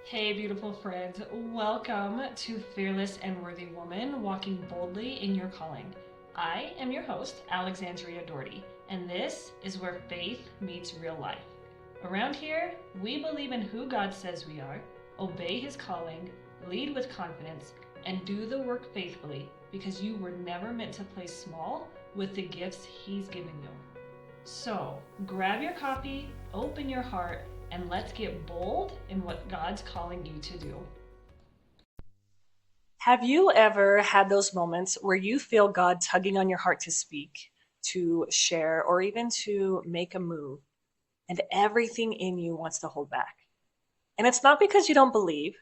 Hey, beautiful friends. Welcome to Fearless and Worthy Woman Walking Boldly in Your Calling. I am your host, Alexandria Daugherty, and this is where faith meets real life. Around here, we believe in who God says we are, obey His calling, lead with confidence, and do the work faithfully because you were never meant to play small with the gifts He's given you. So, grab your coffee, open your heart, and let's get bold in what God's calling you to do. Have you ever had those moments where you feel God tugging on your heart to speak, to share, or even to make a move, and everything in you wants to hold back? And it's not because you don't believe,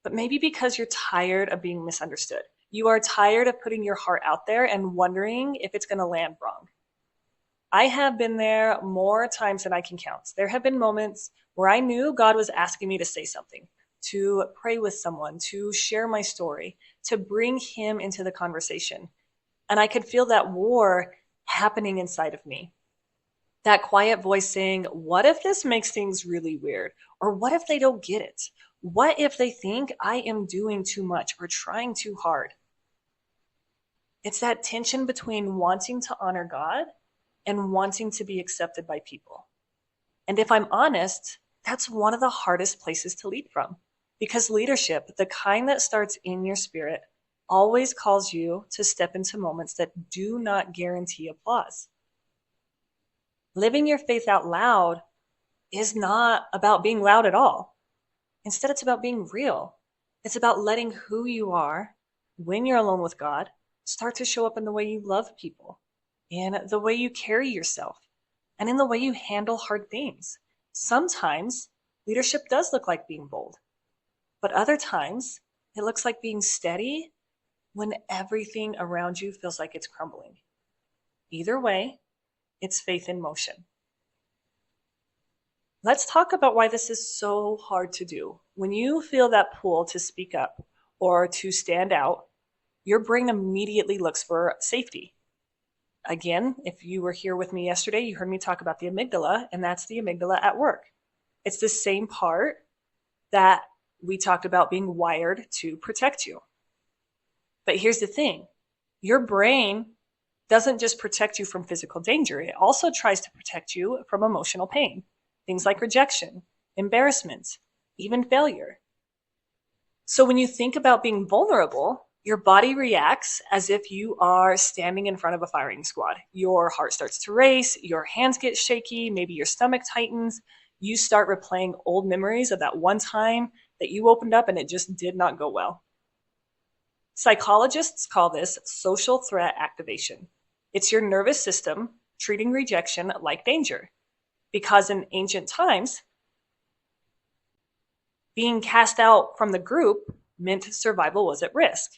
but maybe because you're tired of being misunderstood. You are tired of putting your heart out there and wondering if it's going to land wrong. I have been there more times than I can count. There have been moments where I knew God was asking me to say something, to pray with someone, to share my story, to bring Him into the conversation. And I could feel that war happening inside of me. That quiet voice saying, what if this makes things really weird? Or what if they don't get it? What if they think I am doing too much or trying too hard? It's that tension between wanting to honor God and wanting to be accepted by people. And if I'm honest, that's one of the hardest places to lead from. Because leadership, the kind that starts in your spirit, always calls you to step into moments that do not guarantee applause. Living your faith out loud is not about being loud at all. Instead, it's about being real. It's about letting who you are, when you're alone with God, start to show up in the way you love people, in the way you carry yourself, and in the way you handle hard things. Sometimes leadership does look like being bold, but other times it looks like being steady when everything around you feels like it's crumbling. Either way, it's faith in motion. Let's talk about why this is so hard to do. When you feel that pull to speak up or to stand out, your brain immediately looks for safety. Again, if you were here with me yesterday, you heard me talk about the amygdala, and that's the amygdala at work. It's the same part that we talked about being wired to protect you. But here's the thing. Your brain doesn't just protect you from physical danger. It also tries to protect you from emotional pain. Things like rejection, embarrassment, even failure. So when you think about being vulnerable, your body reacts as if you are standing in front of a firing squad. Your heart starts to race, your hands get shaky, maybe your stomach tightens. You start replaying old memories of that one time that you opened up and it just did not go well. Psychologists call this social threat activation. It's your nervous system treating rejection like danger. Because in ancient times, being cast out from the group meant survival was at risk.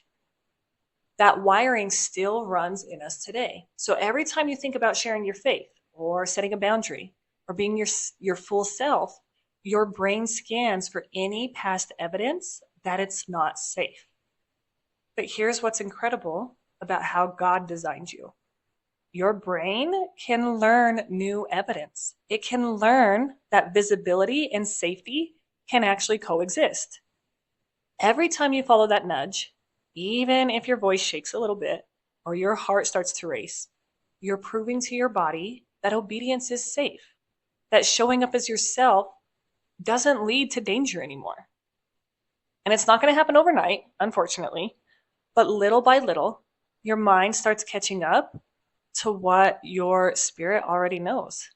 That wiring still runs in us today. So every time you think about sharing your faith or setting a boundary or being your full self, your brain scans for any past evidence that it's not safe. But here's what's incredible about how God designed you. Your brain can learn new evidence. It can learn that visibility and safety can actually coexist. Every time you follow that nudge, even if your voice shakes a little bit or your heart starts to race, you're proving to your body that obedience is safe, that showing up as yourself doesn't lead to danger anymore. And it's not going to happen overnight, unfortunately, but little by little, your mind starts catching up to what your spirit already knows.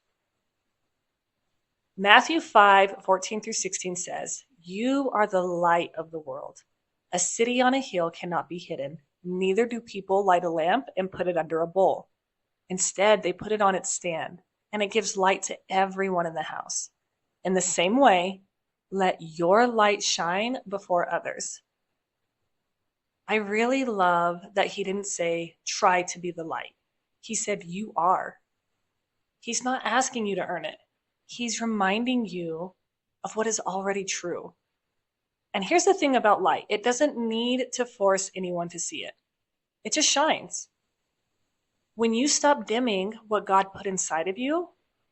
Matthew 5:14-16 says, "You are the light of the world. A city on a hill cannot be hidden. Neither do people light a lamp and put it under a bowl. Instead, they put it on its stand, and it gives light to everyone in the house. In the same way, let your light shine before others." I really love that he didn't say, try to be the light. He said, you are. He's not asking you to earn it. He's reminding you of what is already true. And here's the thing about light. It doesn't need to force anyone to see it. It just shines. When you stop dimming what God put inside of you,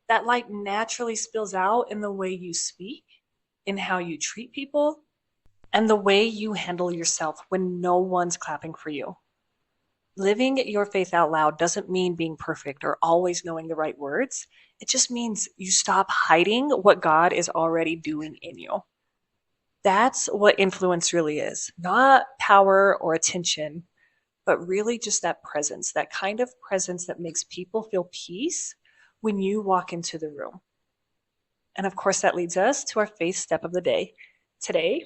that light naturally spills out in the way you speak, in how you treat people, and the way you handle yourself when no one's clapping for you. Living your faith out loud doesn't mean being perfect or always knowing the right words. It just means you stop hiding what God is already doing in you. That's what influence really is. Not power or attention, but really just that presence, that kind of presence that makes people feel peace when you walk into the room. And of course, that leads us to our faith step of the day. Today,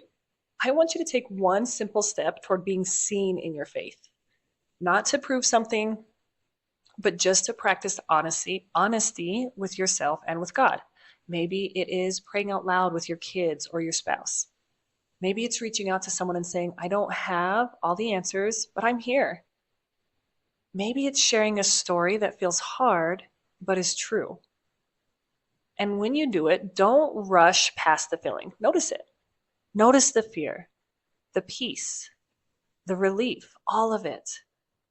I want you to take one simple step toward being seen in your faith. Not to prove something, but just to practice honesty with yourself and with God. Maybe it is praying out loud with your kids or your spouse. Maybe it's reaching out to someone and saying, I don't have all the answers, but I'm here. Maybe it's sharing a story that feels hard, but is true. And when you do it, don't rush past the feeling. Notice it. Notice the fear, the peace, the relief, all of it.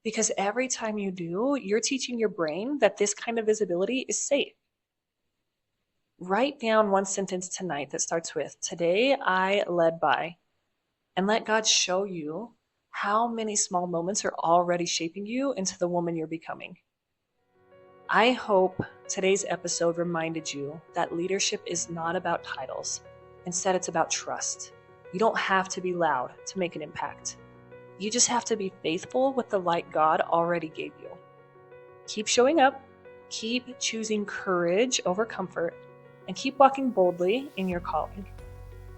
Because every time you do, you're teaching your brain that this kind of visibility is safe. Write down one sentence tonight that starts with, today I led by, and let God show you how many small moments are already shaping you into the woman you're becoming. I hope today's episode reminded you that leadership is not about titles. Instead, it's about trust. You don't have to be loud to make an impact. You just have to be faithful with the light God already gave you. Keep showing up, keep choosing courage over comfort, and keep walking boldly in your calling.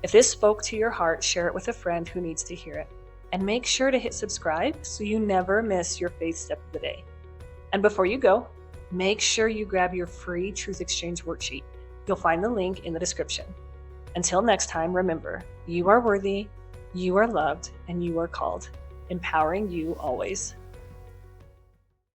If this spoke to your heart, share it with a friend who needs to hear it. And make sure to hit subscribe so you never miss your faith step of the day. And before you go, make sure you grab your free Truth Exchange worksheet. You'll find the link in the description. Until next time, remember, you are worthy, you are loved, and you are called, empowering you always.